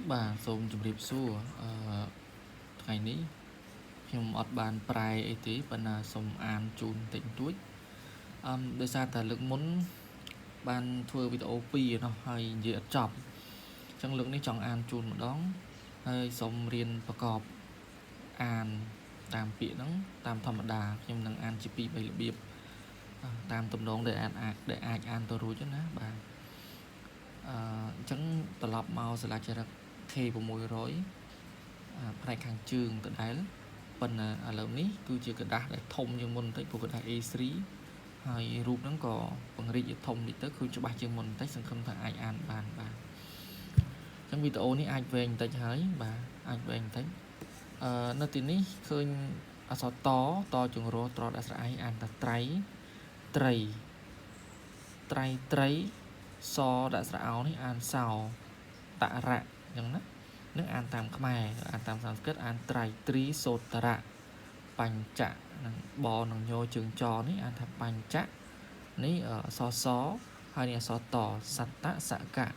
បាទសូមជម្រាបសួរថ្ងៃនេះខ្ញុំអត់បានប្រែអីទេប៉ុន្តែសូមអានជូនតិចតួចដោយសារតែលើកមុនបានធ្វើវីដេអូ2នោះហើយនិយាយអត់ចប់អញ្ចឹងលើកនេះចង់អានជូនម្ដងហើយសូមរៀនប្រកបអានតាមពាក្យហ្នឹងតាមធម្មតាខ្ញុំនឹងអានជា2-3របៀបតាមទំនងដែលអាចអានទៅរួចណាបាទអញ្ចឹងត្រឡប់មកសាលាចរិត K600 ផ្នែកខាងជើងដដែលប៉ុន្តែឥឡូវនេះគឺជាกระดาษដែលធំជាងមុនបន្តិចព្រោះกระดาษ A3 ហើយរូបហ្នឹងក៏បង្រីកធំតិចទៅគឺច្បាស់ជាងមុនបន្តិចសង្ឃឹមថាអាចអានបានបាទអញ្ចឹងវីដេអូនេះអាចវែងបន្តិចហើយបាទអាចវែងបន្តិចនៅទីនេះឃើញអក្សរតចង្រោះត្រដាក់ស្រៈឯអានថាត្រីសដាក់ស្រៈអោនេះអានសោតរៈអញ្ចឹងណានឹងអានតាមខ្មែរអានតាមសំស្ក្រឹតអានត្រៃត្រីសូតរៈបញ្ចៈនឹងបនឹងញជើងចនេះអានថាបញ្ចៈនេះសហើយនេះអក្សរតសត្តៈសកៈ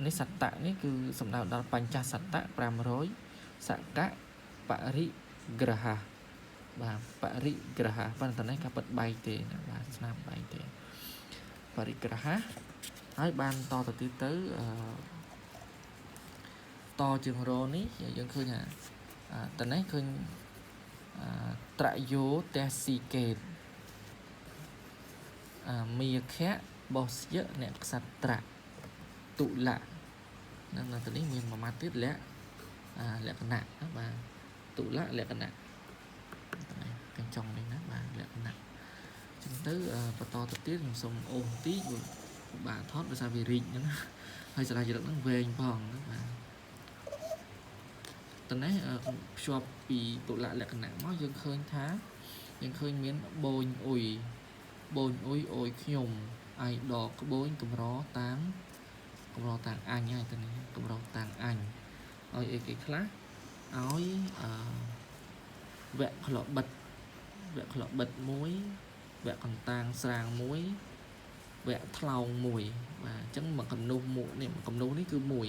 នេះសត្តៈនេះគឺសំដៅដល់បញ្ចសត្តៈ500សកៈបរិក្រហៈបាទបរិក្រហៈប៉ុន្តែនេះក៏ពិតបែកទេណាបាទស្នាមបែកទេបរិក្រហៈហើយបានតទៅទៀតទៅតជាងរនេះយើងឃើញថាតនេះឃើញត្រយោទស៊ីកេតមីខៈបោស្យអ្នកក្សត្រៈតុលៈនៅទីនេះមានមួយម៉ាត់ទៀតលក្ខណៈបាទតុលៈលក្ខណៈកញ្ចុងនេះណាបាទលក្ខណៈចឹងទៅបន្តទៅទៀតខ្ញុំសូមអូសបន្តិចបាទថតដោយសារវារីកហ្នឹងហើយសាលាចរិតហ្នឹងវែងផងណាបាទតនេះភ្ជាប់ពីតុលៈលក្ខណៈមកយើងឃើញថាយើងឃើញមានបូនអ៊ុយអុយខ្ញុំអាយដកក្បូនកម្រតាំងអញហើយទៅនេះកម្រតាំងអញឲ្យអីគេខ្លះឲ្យវគ្គក្លបិតមួយវគ្គកន្តាងស្រាងមួយវគ្គថ្លោងមួយបាទអញ្ចឹងមកគំនូសមួយនេះគំនូសនេះគឺមួយ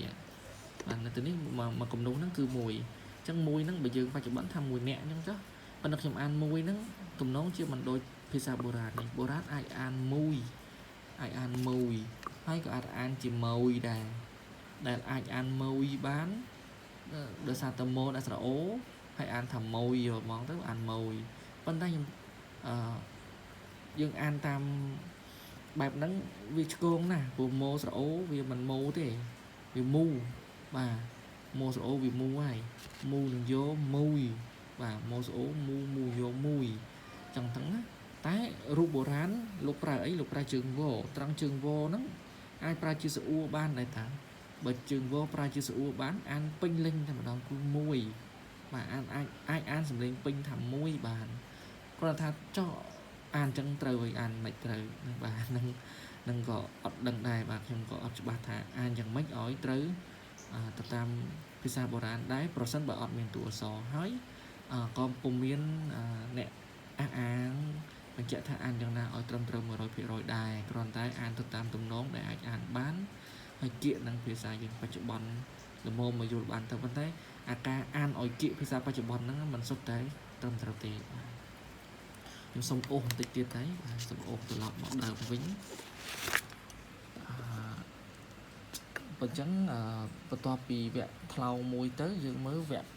បាទនៅទីនេះមកគំនូសហ្នឹងគឺមួយអញ្ចឹងមួយហ្នឹងបើយើងបច្ចុប្បន្នថាមួយអ្នកអញ្ចឹងចុះប៉ុន្តែខ្ញុំអានមួយហ្នឹងទំនងជាមិនដូចភាសាបុរាណនេះបុរាណអាចអានមួយហើយក៏អាចអានជាម៉ួយដែរដែលអាចអានម៉ួយបានដោយសារតែម៉ូដាក់ស្រៈអូហើយអានថាម៉ួយហ្មងទៅអានម៉ួយប៉ុន្តែខ្ញុំយើងអានតាមបែបហ្នឹងវាឆ្គងណាស់ព្រោះម៉ូស្រៈអូវាមិនម៉ូទេវាមូបាទម៉ូស្រៈអូវាមូហើយមូនឹងយកមួយបាទម៉ូស្រៈអូមូយកមួយចឹងហ្នឹងណាតែរូបបុរាណលោកប្រើអីលោកប្រើជើងវត្រង់ជើងវហ្នឹងអាចប្រើជាសអួរបានដែរតាបើជើងវប្រើជាសអួរបានអានពេញលេញតែម្ដងគឺមួយបាទអាចអានសំឡេងពេញថាមួយបានគាត់ថាចោះអានចឹងត្រូវហើយអានមិនត្រូវបាទនឹងក៏អត់ដឹងដែរបាទខ្ញុំក៏អត់ច្បាស់ថាអានយ៉ាងម៉េចឲ្យត្រូវទៅតាមភាសាបុរាណដែរប្រសិនបើអត់មានតួអក្សរហើយក៏ពុំមានអ្នកអះអាងបញ្ជាក់ថាអានយ៉ាងណាឲ្យត្រឹមត្រូវ 100% ដែរគ្រាន់តែអានទៅតាមទំនងដែលអាចអានបានហើយគៀកនឹងភាសាយើងបច្ចុប្បន្នល្មមមកយល់បានទៅប៉ុន្តែអាការអានឲ្យគៀកភាសាបច្ចុប្បន្នហ្នឹងมันសុទ្ធតែត្រឹមត្រូវទេខ្ញុំសូមអូសបន្តិចទៀតហើយសូមអូសត្រឡប់មកដើមវិញបើអញ្ចឹងបន្ទាប់ពីវគ្គថ្លោងមួយទៅយើងមើលវគ្គ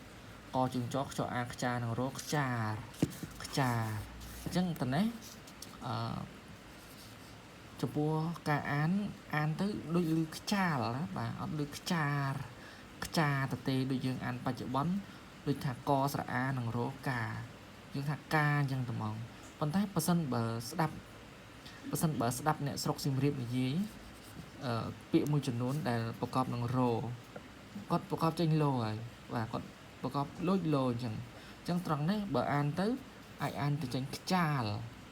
កជើងចខ្ចអាខ្ចានឹងរកខ្ចាអញ្ចឹងតនេះចំពោះការអានទៅដូចឮខ្ចាលណាបាទអត់ឮខ្ចាទៅទេដូចយើងអានបច្ចុប្បន្នដូចថាកស្រៈអានឹងរកាយើងថាកាអញ្ចឹងតែហ្មងប៉ុន្តែបើសិនបើស្ដាប់អ្នកស្រុកសៀមរាបនិយាយពាក្យមួយចំនួនដែលប្រកបនឹងរគាត់ប្រកបចេញលោហើយបាទគាត់ប្រកបលូចលោអញ្ចឹងត្រង់នេះបើអានទៅអាចអានទៅចេញខ្ចាល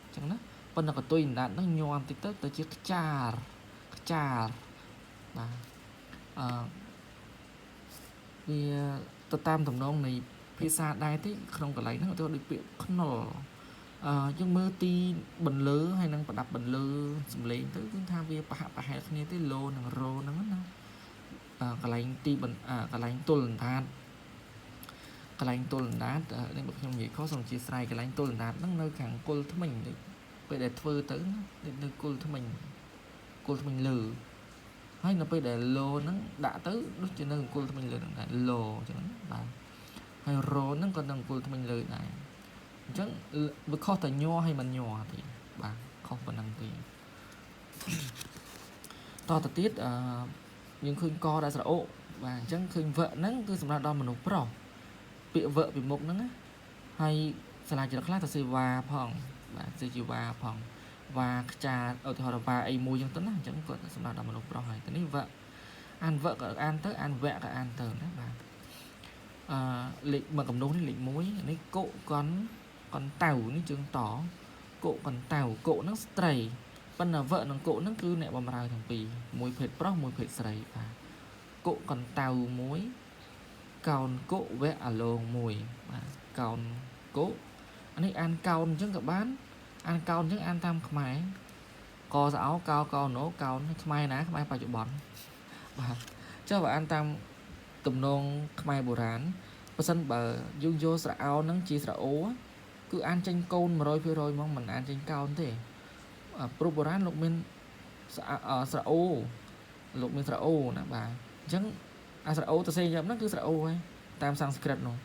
អញ្ចឹងណាប៉ុន្តែកតុយអណ្ដាតហ្នឹងញ័របន្តិចទៅជាខ្ចាលបាទវាទៅតាមទំនងនៃភាសាដែរទេក្នុងកន្លែងហ្នឹងទៅដូចពាក្យខ្នុរយើងមើលទីបន្លឺហើយនឹងប្រដាប់បន្លឺសំឡេងទៅគឺថាវាប្រហាក់ប្រហែលគ្នាទេលោនិងរោហ្នឹងណាក កន្លែងទីកន្លែងទល់អណ្ដាតកន្លែងទល់អណ្ដាតនេះបើខ្ញុំនិយាយខុសសូមអធិស្ឋានកន្លែងទល់អណ្ដាតហ្នឹងនៅខាងគល់ថ្មិញពេលដែលធ្វើទៅនៅគល់ថ្មិញលើហើយនៅពេលដែលលោហ្នឹងដាក់ទៅដូចជានៅគល់ថ្មិញលើហ្នឹងដែរលោអញ្ចឹងបាទហើយរោហ្នឹងក៏នៅគល់ថ្មិញលើដែរអញ្ចឹងវាខុសតែញ័រហើយមិនញ័រទេបាទខុសប៉ុណ្ណឹងទេតទៅទៀតយើងឃើញកដាក់ស្រៈអូបាទអញ្ចឹងឃើញវឹកហ្នឹងគឺសម្រាប់ដល់មនុស្សប្រុសពាក្យវឹកពីមុខហ្នឹងណាហើយសាលាចរិតខ្លះទៅសេវាផងបាទសេជីវ៉ាផងវ៉ាខ្ចាតឧទាហរណ៍វ៉ាអីមួយអញ្ចឹងទៅណាអញ្ចឹងគាត់សម្រាប់ដល់មនុស្សប្រុសហើយតែនេះវឹកអានវឹកក៏អានទៅអានវៈក៏អានទៅណាបាទលេខមកកំណុះនេះលេខ1នេះកុកុនតៅនេះជើងតកុកុនតៅកុហ្នឹងស្ត្រីប៉ុន្តែវឹកនិងកុហ្នឹងគឺអ្នកបំរើទាំងពីរមួយភេទប្រុសមួយភេទស្រីបាទកុកុនតៅមួយកោនកុវៈអាឡងមួយបាទកោនកុអានេះអានកោនអញ្ចឹងក៏បានអានកោនអញ្ចឹងអានតាមខ្មែរកសអោកោកោណូកោនខ្មែរណាខ្មែរបច្ចុប្បន្នបាទចុះបើអានតាមទំនងខ្មែរបុរាណបើសិនបើយើងយកស្រៈអោហ្នឹងជាស្រៈអូគឺអានចេញកូន 100% ហ្មងមិនអានចេញកោនទេព្រោះបុរាណលោកមានស្រៈអូលោកមានស្រៈអូណាបាទអញ្ចឹងអាស្រៈអូទៅសេយ៉ាងហ្នឹងគឺស្រៈអូហើយតាមសំស្ក្រឹតនោះ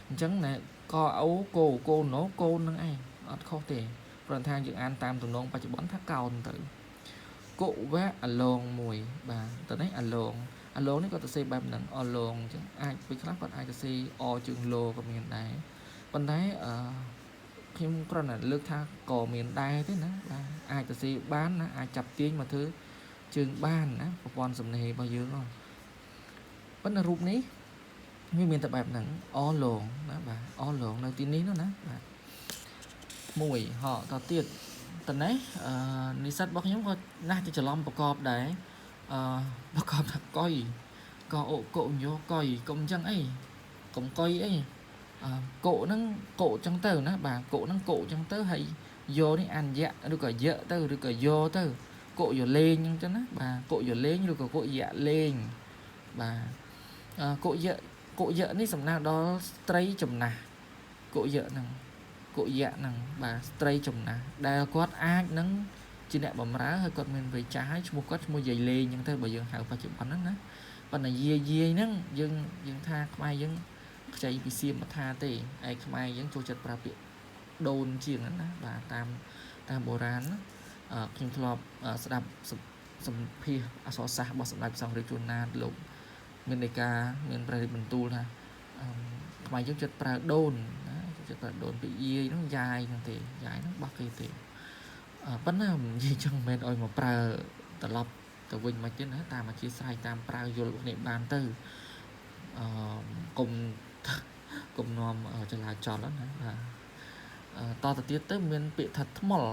អញ្ចឹងណែកអូកូណូកូនហ្នឹងឯងអត់ខុសទេព្រោះថាយើងអានតាមទំនងបច្ចុប្បន្នថាកោនទៅកុវៈអាឡងមួយបាទតើនេះអាឡងនេះគាត់ទៅសេបែបហ្នឹងអឡងអញ្ចឹងអាចពេលខ្លះគាត់អាចទៅសេអជើងលោក៏មានដែរប៉ុន្តែខ្ញុំគ្រាន់តែលើកថាក៏មានដែរទេណាបាទអាចទៅសេបានណាអាចចាប់ទាញមកធ្វើជើងបានណាប្រព័ន្ធសំណេររបស់យើងប៉ុន្តែរូបនេះវាមានតែបែបហ្នឹងអឡងណាបាទអឡងនៅទីនេះនោះណាបាទមួយហោតទៀតតនេះនិស្សិតរបស់ខ្ញុំក៏ណាស់ទៅច្រឡំប្រកបដែរប្រកបថាកុយកោអូកុញយោកុយកុំអញ្ចឹងអីកុំកុយអីកុហ្នឹងកុអញ្ចឹងទៅណាបាទកុហ្នឹងកុអញ្ចឹងទៅហើយយោនេះអានយៈឬក៏យៈទៅឬក៏យោទៅកុយោលេងអញ្ចឹងណាបាទកុយោលេងឬក៏កុយៈលេងបាទកុយៈនេះសំដៅដល់ស្ត្រីចំណាស់កុយៈហ្នឹងបាទស្ត្រីចំណាស់ដែលគាត់អាចនឹងជាអ្នកបម្រើហើយគាត់មានវ័យចាស់ហើយឈ្មោះគាត់ឈ្មោះយាយលេងអញ្ចឹងទៅបើយើងហៅបច្ចុប្បន្នហ្នឹងណាប៉ុន្តែយាយហ្នឹងយើងថាខ្មែរយើងខ្ចីពីសៀមថាទេឯខ្មែរយើងចូលចិត្តប្រើពាក្យដូនជាងហ្នឹងណាបាទតាមបុរាណខ្ញុំធ្លាប់ស្ដាប់សម្ភាសអក្សរសាស្ត្ររបស់សម្ដេចព្រះសង្ឃរាជជួនណាតលោកមាននៃការមានព្រះរាជបន្ទូលថាខ្មែរយើងចិត្តប្រើដូនណាចិត្តប្រើដូនពីយាយហ្នឹងយាយហ្នឹងទេយាយហ្នឹងបោះគេទេប៉ុន្តែនិយាយចឹងមិនមែនឲ្យមកប្រើត្រឡប់ទៅវិញមកទៀតណាតាមអធិស្ឋានតាមប្រើយល់គ្នាបានទៅកុំនាំចលាចលណាបាទតទៅទៀតទៅមានពាក្យថាថ្មល់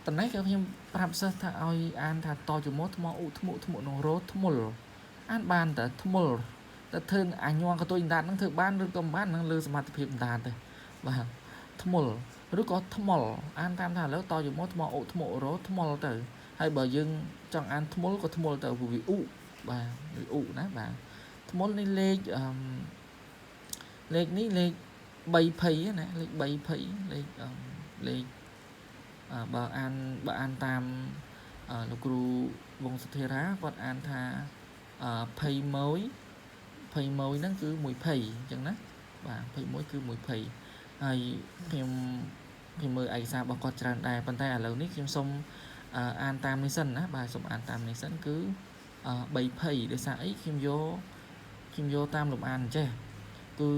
តនេះគឺខ្ញុំប្រាប់សិស្សថាឲ្យអានថាតជាមួយថ្មឧថ្មុនរោថ្មុលអានបានតែថ្មុលតែធ្វើអាញ័រកតុយដាតហ្នឹងធ្វើបានឬក៏មិនបានហ្នឹងលើសមត្ថភាពដាតទេបាទថ្មុលឬក៏ថ្មល់អានតាមថាឥឡូវតជាមួយថ្មឧថ្មុរោថ្មល់ទៅហើយបើយើងចង់អានថ្មុលក៏ថ្មុលទៅវាឧបាទវាឧណាបាទថ្មុលនេះលេខនេះលេខ320ណាលេខ320លេខបើអានតាមលោកគ្រូវង្សធិរាគាត់អានថា21ហ្នឹងគឺ120អញ្ចឹងណាបាទ21គឺ120ហើយខ្ញុំមើលឯកសាររបស់គាត់ច្រើនដែរប៉ុន្តែឥឡូវនេះខ្ញុំសូមអានតាមនេះសិនណាបាទសូមអានតាមនេះសិនគឺ320ដោយសារអីខ្ញុំយកតាមលំអានអញ្ចេះគឺ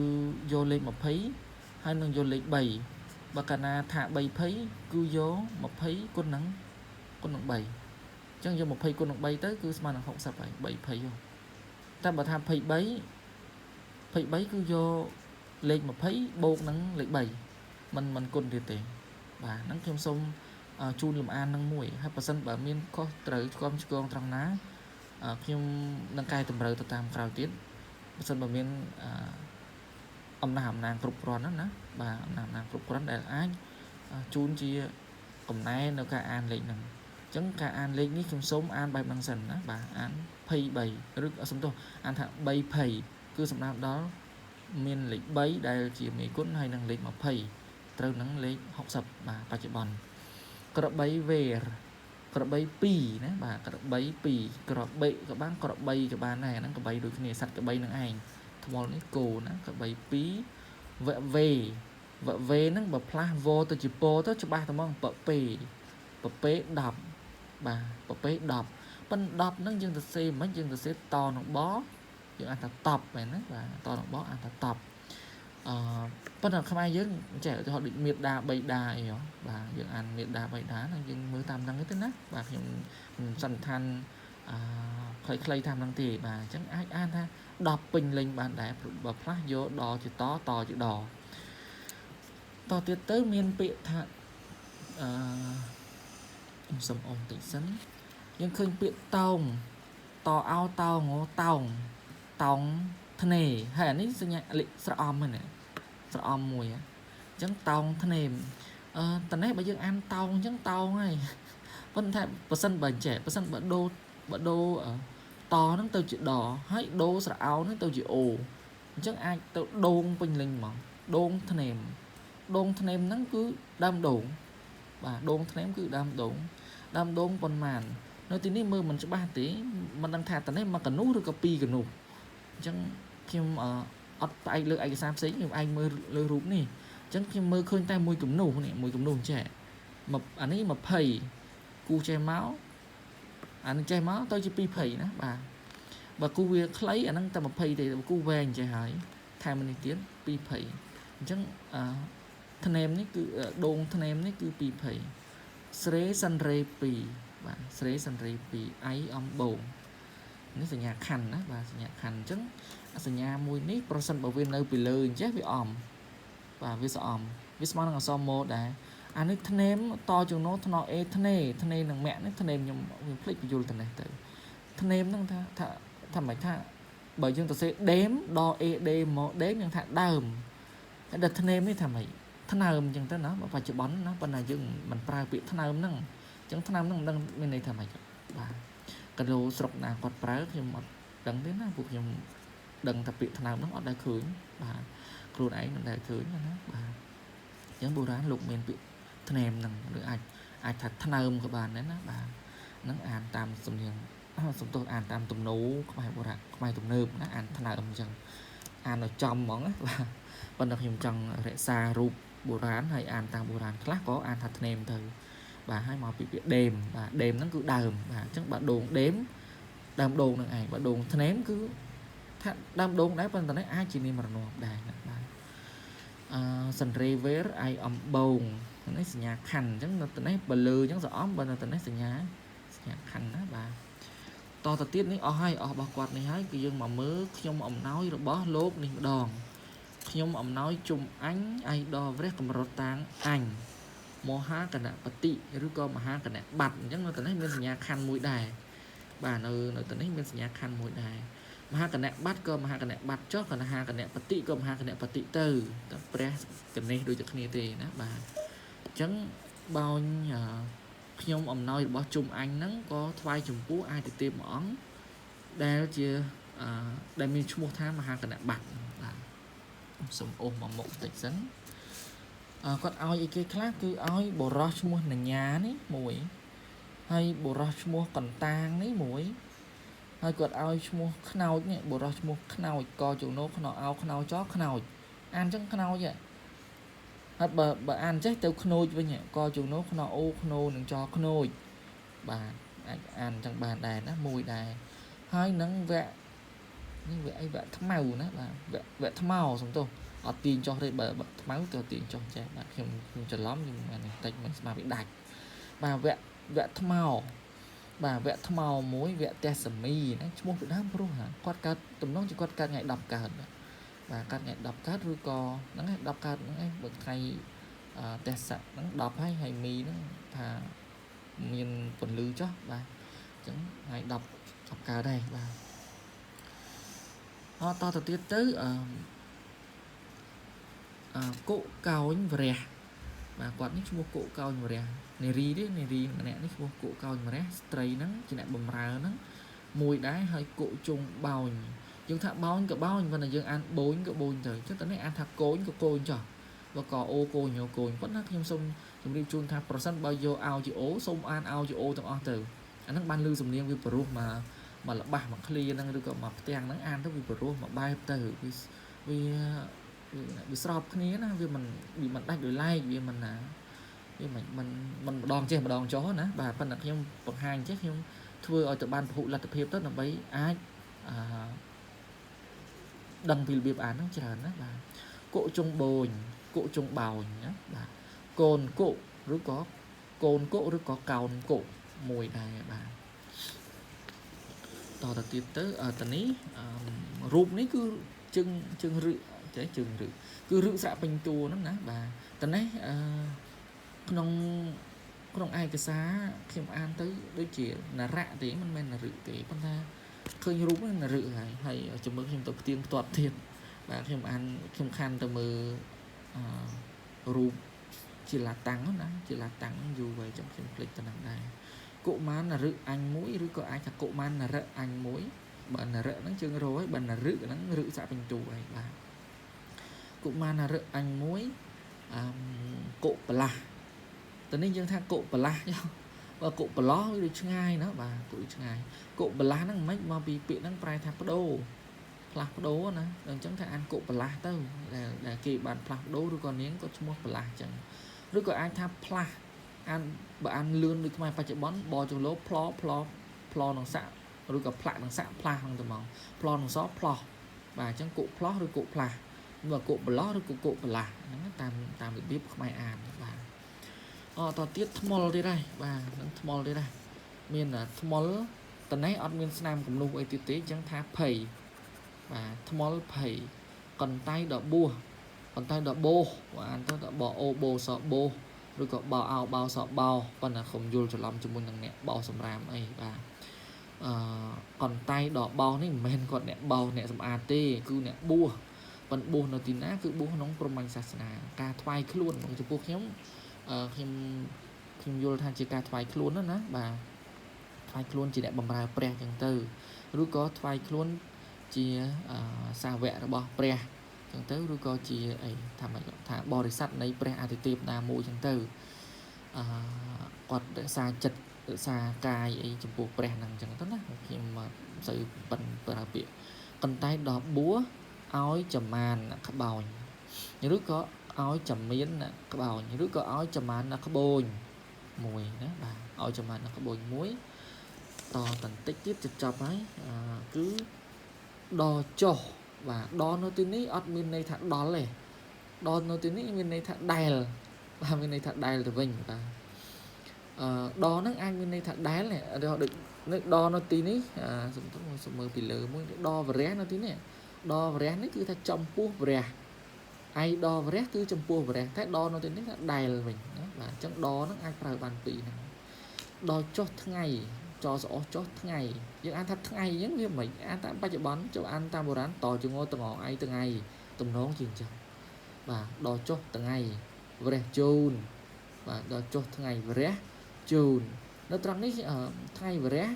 យកលេខ20ហើយនឹងយកលេខ3បើកាលណាថា320គឺយក20គុណនឹង3អញ្ចឹងយក20គុណនឹង3ទៅគឺស្មើនឹង60ហើយ320តែបើថា23គឺយកលេខ20បូកនឹងលេខ3មិនគុណទៀតទេបាទហ្នឹងខ្ញុំសូមជូនលំអាននឹងមួយហើយបើសិនបើមានខុសត្រូវឆ្គងត្រង់ណាខ្ញុំនឹងកែតម្រូវទៅតាមក្រោយទៀតបើសិនបើមានអំណាងគ្រប់គ្រាន់ណាបាទអំណាងគ្រប់គ្រាន់ដែលអាចជូនជាកំណែនៅការអានលេខហ្នឹង chẳng cả an lên ní không sống an bài bằng sần á bà an pay bảy rực ở sống tôi an thạ bay pay cứ sầm nào đó miền lịch bấy đây chỉ mấy cuốn hay năng lịch mà pay trâu nắng lịch học sập bà bà chỉ bòn cọp bay về cọp bay pì nè bà cọp bay pì cọp bay các bạn này nó cọp bay đôi khi sạch cọp bay năng ảnh thằng này cổ nó cọp bay pí vợ về nó bật pla vô tôi chỉ po tôi cho ba thằng mong bật pê đập bà bật pê đập bên đập nó dương từ xe mấy dương từ xe to nó bó dương anh ta tập này nó và to nó bó anh ta tập bắt đầu không ai dưới trẻ cho họ định miệt đà bầy đà hiểu và dương ăn miệt đà bầy đá là dương mới tam năng cái tên á và hiện sẵn than khởi clay tham năng thì bà chẳng ai an ha đọc bình linh bạn đã bật pla vô đò chỉ to chữ đò to tiết tới miền bệ thạ sầm ồn tỉnh sấn nhưng khơi bệ tông to ao tao ngó tông thân này hay là nít sinh nhạy lịch sợ này sợ mùi á chẳng tông thân này tần ấy bây giờ ăn tông chẳng tông này vẫn thay bờ sân bẩn trẻ bờ sân bờ đô ở to nó tao chữ đỏ hay đô sợ áo nó tao chữ ồ chẳng ai tao đôn bình linh mà đôn thân em nó cứ đam đốn và đôn thân em cứ đam đốn con màn nói tí ní mơ mình cho 3 tí mình đang thà tận ấy mà cần nút được copy cần nút chẳng khi mà tại lựa ai sam xí nhưng anh mơ lừa rút nè chẳng khi mơ khơi tay mùi cụm nụ trẻ mà anh ấy mà phầy cu che máu anh che máu tôi chỉ pi phầy nữa bà và cu việc lấy anh đang tao mà phầy thì cu vàng che hỏi thay mình tiếng pi phầy chẳng thân em ní cứ đôn thân em ní cứ pi phầy sre san re pi và sre san re pi ấy bồn nó sẽ nhà khăn á và nhà khăn trứng sẽ nhà mùi ní percent bảo viên nơi bị lười chết bị và vì sợ vì smart là so mô đã anh ấy thân em to chừng nó thân e thân này là mẹ nó thân em nhưng mình click video thân này thân em nó thà mày thà bởi chúng ta sẽ đếm đo ed một đếm nhưng thà đờm đặt thân em ấy thà mày thân nào chẳng tới nó mà phải chịu bắn nó bên này dừng mình prai bị thân nào nó chẳng thân nào nó đang bên này thà mày và cái lô sọc nào còn prai thì một đằng đến nó buộc dùng đằng tập bị thân nào nó ở đây khử và luôn ấy nó đại khử nó và những bộ rán lục miền bị thân em nằng được ai thật thân nào các bạn đấy nó và nó an tam sầm liền chúng tôi an tam tùng nấu không phải bộ rán không phải tùng nơm nó an thân nào chẳng an ở trong món và bên đặc dụng trong rễ xa rụp bộ rán hay an tam bộ rán khác có an thật nêm thử và hai màu bị đềm và đềm nó cứ đờm và chắc bạn đồn đếm đàm đồn này bạn đồn ném cứ đàm đồn đấy bên này ai chỉ nên mà nó đài sần rê vế ai bồn nó sẽ nhà khăn chẳng là này bờ lư chẳng rõ bên này nó sẽ nhà khăn đó bà to thật tiết này hai ở bà quạt này hái cái dương mà mớ trong ông nói rồi bó lốp này đòn nhưng ông nói chung ánh ai đo với cầm rốt tang ảnh mô há cả nè bát tị rồi có mà há cả nè bạt chẳng nó tận mình nhà khăn mũi đài bà nơi tận mình nhà khăn mũi đài mà há cả nè bát cơ mà há cả nè bạt chót cả nè há cả nè bát tị cơ mà há cả nè bát tị từ tập press cái này đôi chữ này thì nè bà chẳng bao nhờ nhưng ông nói bỏ chung anh nắng có thoai chủng phú ai thì tìm món đây chia đây mình chung một tháng mà há cả nè bạt sống ôm mà một tịch sấn con oi cái khác cứ oi bồ rach mua là nhà ní mũi hay bồ rach mua còn tang ní mũi hay con oi mua khao nhẹ bồ rach mua khao co chỗ nó khao ao khao chó khao ăn chắc khao vậy hay bà ăn chắc tiêu khao với nhẹ co chỗ nó khao ô khao đừng cho khao bà ăn trong bàn đài nó mùi đài hai nắng vẹ nhưng vậy ấy vẽ thấm màu nữa là vẽ thấm màu xong tôi ở tiền cho đây bờ máu từ tiền cho trẻ bạn không chờ lắm nhưng mà tay mình mà bị đạch bà vẽ thấm màu bà vẽ thấm màu muối vẽ test semi nó mua việt nam luôn hả quát cát tụm nó chỉ quát cát ngày đọc cả và cát ngày đọc cát rồi co nó ngày đọc cát nó ngày bậc thầy test nó đọc hay mì nó thà miền quần lư cho bà chẳng ngày đọc cả đây và họ to thật tiết tới cụ cao anh về và quạt ní mua cộ cao mà rẻ này ri đấy này ri mà nè ní mua cộ cao mà rẻ stray nắng chỉ nè bầm rà nắng mùi đá hơi cộ chung bao dương thạ bao cả bao và là dương ăn bốn cái bồn rồi chắc tao này ăn thạc cối của cô chờ và cò ô cô nhiều cô vẫn nó thêm sông chúng đi chun thạc percent bao nhiêu ao chỉ ố sông an ao chỉ ô tao o từ anh nó ban lưu dùng niên với pro mà là bà mà clear năng được mà tiền năng an đó vì pro mà bay từ vì vì sọp cái này nó vì mình đánh đổi like vì mình là vì mình đòn trên mà đòn chó nữa bà phân là không bậc hai chứ không thưa ở từ ban phụ là tập hiệp rất là mấy ai đăng vì biệp án nó chờ đó là cộ trong bồn cộ trong bào nhá bà cồn cộ rồi có cồn cộ rồi có cào cộ mùi này bà tỏ thật tiếp tới ở tậnนี้rụp này cứ chừng rự cái chừng rự cứ rự xạ bình tù lắm nè bà tận đấy không ai cái xá khi mà ăn tới đối chỉ là rạ tí mình là rự tí con ta khơi rụp là rự hay chừng mực chúng tôi tiên toàn thiệt và khi mà ăn không khăn từ mờ rụp chỉ là tăng đó chỉ là tăng dù vậy trong phim clip tận này cụ man là rự anh mũi rồi có ai cả cụ man là rự anh mũi bạn là rự nó chưa rồi bạn là rự xạ bình tù này bà cụ man là rự anh mũi cụ là tớ nên dương thang cụ là và cụ ló được chung ai nữa bà cụ chung ai cụ là nó mấy mà bị nó prai tháp đô plak đố nè đừng chẳng thể ăn cụ là tao để kỳ bạn plak đố rồi còn miếng có chung một là chẳng rồi có ai tháp plak ăn bà ăn lươn được mai phải chạy bón bò trong lỗ plo nòng sạ rồi có plak nòng sạ plak không tụi mong plo nòng gió plo bà chẳng cụ plo rồi cụ plak nhưng mà cụ ló rồi cụ là nó tam được biết mai ăn bà tao tiết small đi đây và nó small đi đây miền là small tận ấy admin nam cũng nuôi tiết tế chẳng tha phầy và small phầy còn tay đỏ bùa còn tay đỏ bô và anh có đỏ bỏ ô bô sọ bô rồi có bao ao bao sọ bao còn là không vô cho làm cho mình thằng nè bao sầm ram ấy và còn tay đỏ bao này men còn nè bao nè sầm at cứ nè bùa còn bùa nó tin á cứ bùa nóng promanh sạch nà ca thoai luôn bằng cho bùa nhóm khi vô tham chỉ ca thoai luôn đó nè bà thoai luôn chỉ để bầm ra pre chẳng từ rồi có thoai luôn chỉ xa vẽ rồi bỏ pre chẳng tới rồi có chỉ ấy thằng bò để sắt này pre additive là mùi chẳng từ còn xa chật xa cài ấy chụp buộc pre năng chẳng tới khi mà sự bận bờ bịa còn tay đỏ búa áo chầm màn các bào như lúc có áo chầm miến nè các bào như lúc có áo chầm màn là có bồn mùi đó bà áo chầm màn là có bồn muối to tần tích tiếp chập ấy cứ đo cho và đo nó tin ý admin này thật đó lệ đo nó tin ý bên này thật đài và bên này thật đài là mình và đo nó anh bên này thật đái này họ được đo nó tin ý dùng mơ bị lỡ muốn đo và ré nó tin này đo và ré nó cứ thật trong pua rè ai đo và ré cứ trong pua rè thế đo nó tin ý đài là mình và chẳng đo nó ai phải bàn tùy này đo cho ngày cho rõ cho ngày nhưng ăn thật ngày những như mình ăn tạm ba chợ bắn cho ăn tam bồ rán tỏi cho ngô từng ngõ ai từng ngày từng nón chỉnh chẳng và đo cho từng ngày về chôn và đo cho ngày về chôn nó trăng ấy ngày về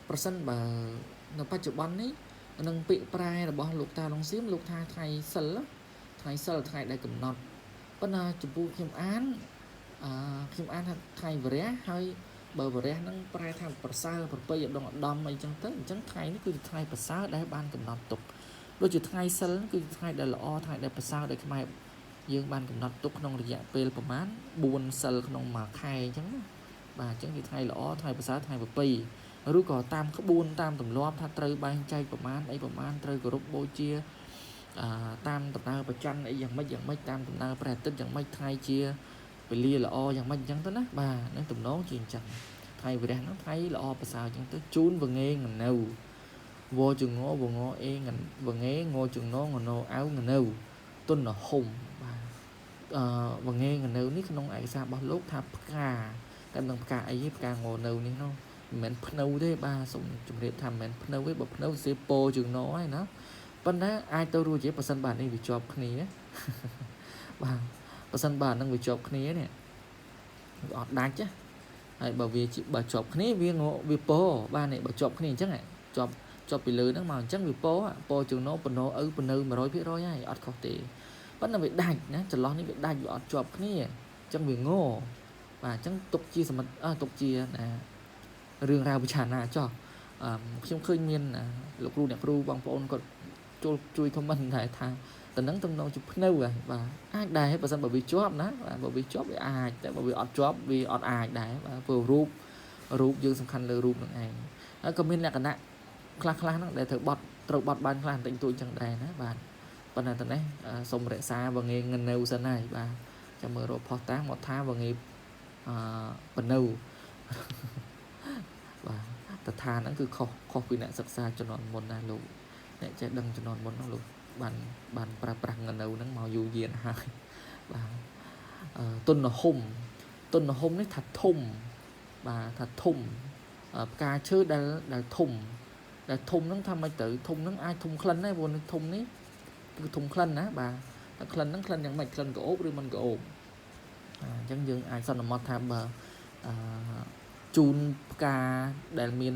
percent bà nó ba chợ bắn ấy nâng bị prai là bỏ lục ta long xím lục tha ngày sờ ngày đại cầm nọt bên chụp bu khiêm án ngày về hơi bờ về nó prai tham persa bây giờ đồng đom ấy chẳng tới chẳng ngày nó cứ ngày persa để ban cầm nọt tục đôi chút ngày sờ nó cứ ngày đại là o ngày đại persa để cái dương ban cầm nọt tục trong thời gian pelประมาณ buồn sờ trong mà khai chẳng bà chẳng thì ngày là o ngày persa ngày bờ pi rồi có tam có buồn tam tầm loa tha trời ban chay ประมาณ ấy ประมาณ trời của bô chia tam tầm nào bờ chân ấy dạng mấy tam tầm nào bè tích dạng mấy thay chia về lia là o dạng mấy chẳng tới á bà nó tụm nón chuyện chẳng thay về đây nó thấy là o bà sao chẳng tới chún và nghe ngần nâu vô chừng ngó vô ngó e ngần và nghe ngô chừng nó ngần nâu áo ngần nâu tuân là hùng và nghe ngần nâu nít nông ấy sao bao lúc tháp cả cái đồng cả ấy cả ngô nâu ní nó mình nâu thế ba xong chúng để thầm mình nâu với bậc nâu sẽ po chừng nó ấy nó bên đó ai tôi rồi chỉ bà sân bản đi bị chọc này á bà បើសិនបើនឹងវាជាប់គ្នានេះអត់ដាច់ណាហើយបើជាប់គ្នាវាពោបាននេះបើជាប់គ្នាអញ្ចឹងជាប់ពីលើហ្នឹងមកអញ្ចឹងវាពោជើងណូបណូឪបនៅ 100% ហើយអត់ខុសទេប៉ុន្តែវាដាច់ណាចន្លោះនេះវាដាច់វាអត់ជាប់គ្នាអញ្ចឹងវាងោបាទអញ្ចឹងទុកជាសមិទ្ធទុកជារឿងរ៉ាវវិឆាណាចោះខ្ញុំឃើញមានលោកគ្រូអ្នកគ្រូបងប្អូនគាត់ជួយខមមិនដែរថាតំណឹងតំណងជាភ្នៅបាទអាចដែរបើសិនបើវាជាប់ណាបាទបើវាជាប់វាអាចតែបើវាអត់ជាប់វាអត់អាចដែរបាទព្រោះរូបយើងសំខាន់លើរូបនឹងឯងហើយក៏មានលក្ខណៈខ្លះហ្នឹងដែលត្រូវបត់បានខ្លះបន្តិចតួចចឹងដែរណាបាទប៉ុន្តែទៅនេះសូមរក្សាវងេងនៅសិនហើយបាទចាំមើលរកផុសតាមកថាវងេបនៅបាទតថាហ្នឹងគឺខុសពីអ្នកសិក្សាជំនាន់មុនណាលោកអ្នកចេះដឹងជំនាន់មុនហ្នឹងលោកបានប្រើប្រាស់នៅហ្នឹងមកយូរយារហើយបាទទុនហុំនេះថាធំបាទថាធំផ្កាឈើដែលធំហ្នឹងថាមិនទៅធំហ្នឹងអាចធំក្លិនដែរព្រោះធំនេះគឺធំក្លិនណាបាទតែក្លិនហ្នឹងក្លិនយ៉ាងម៉េចក្លិនក្អូបឬមិនក្អូបអញ្ចឹងយើងអាចសន្មតថាបើជូនផ្កាដែលមាន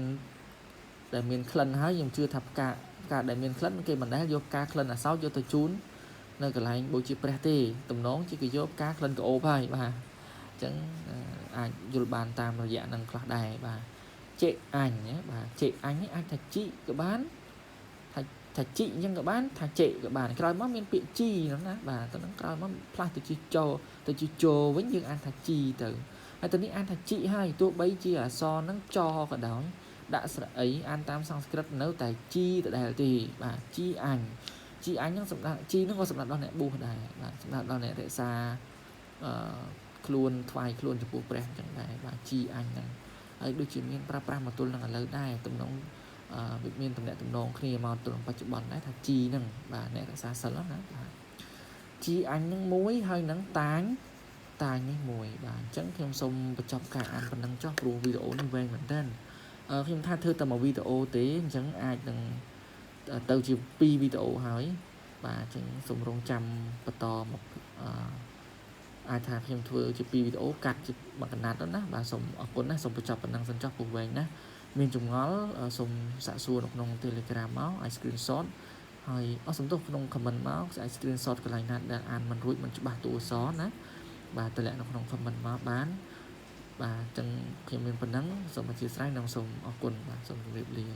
ក្លិនហើយខ្ញុំជឿថាផ្កាដែលមានក្លិនគេមិនដែលយកផ្កាក្លិនអាសោចយកទៅជូននៅកន្លែងបូជាព្រះទេតំណងជាគេយកផ្កាក្លិនក្អូបហើយបាទអញ្ចឹងអាចយល់បានតាមរយៈនឹងខ្លះដែរបាទចេកអញណាបាទចេកអញនេះអាចថាជីក៏បានថាជីអញ្ចឹងក៏បានថាចេកក៏បានក្រោយមកមានពាក្យជីហ្នឹងណាបាទទៅនឹងក្រោយមកផ្លាស់ទៅជាចោវិញយើងអាចថាជីទៅហើយទៅនេះអាចថាជីហើយទោះបីជាអក្សរហ្នឹងចក៏ដោយដាក់ស្រអីអានតាមសំស្ក្រឹតនៅតែជីដដែលទេបាទជីអញហ្នឹងសម្រាប់ជីហ្នឹងក៏សម្រាប់ដល់អ្នកបួសដែរបាទសម្រាប់ដល់អ្នករក្សាខ្លួនថ្វាយខ្លួនចំពោះព្រះអញ្ចឹងដែរបាទជីអញហ្នឹងហើយដូចជាមានប្រើប្រាស់មកទល់នឹងឥឡូវដែរទំនងវាមានតំណែងតំណងគ្នាមកទល់នឹងបច្ចុប្បន្នដែរថាជីហ្នឹងបាទអ្នករក្សាសិលណាបាទជីអញហ្នឹងមួយហើយនឹងតាញនេះមួយបាទអញ្ចឹងខ្ញុំសូមបញ្ចប់ការអានប៉ុណ្ណឹងចុះព្រោះវីដេអូនេះវែងមែនទែនខ្ញុំថាធ្វើតែមួយវីដេអូទេអញ្ចឹងអាចនឹងទៅជា2វីដេអូហើយបាទអញ្ចឹងសូមរងចាំបន្តមកអាចថាខ្ញុំធ្វើជា2វីដេអូកាត់ជាមួយកណ្ដាត់ទៅណាបាទសូមអរគុណណាសូមបញ្ចប់ប៉ុណ្ណឹងសិនចុះពុះវែងណាមានចម្ងល់សូមសាកសួរនៅក្នុង Telegram មកអាច screenshot ហើយសំទោសក្នុង comment មកអាច screenshot កន្លែងណាដែលអានមិនរួចមិនច្បាស់តួអក្សរណាបាទតម្លាក់នៅក្នុង comment មកបានបាទអញ្ចឹងខ្ញុំមានប៉ុណ្ណឹងសូមអធិស្ឋាននិងសូមអរគុណបាទសូមជម្រាបលា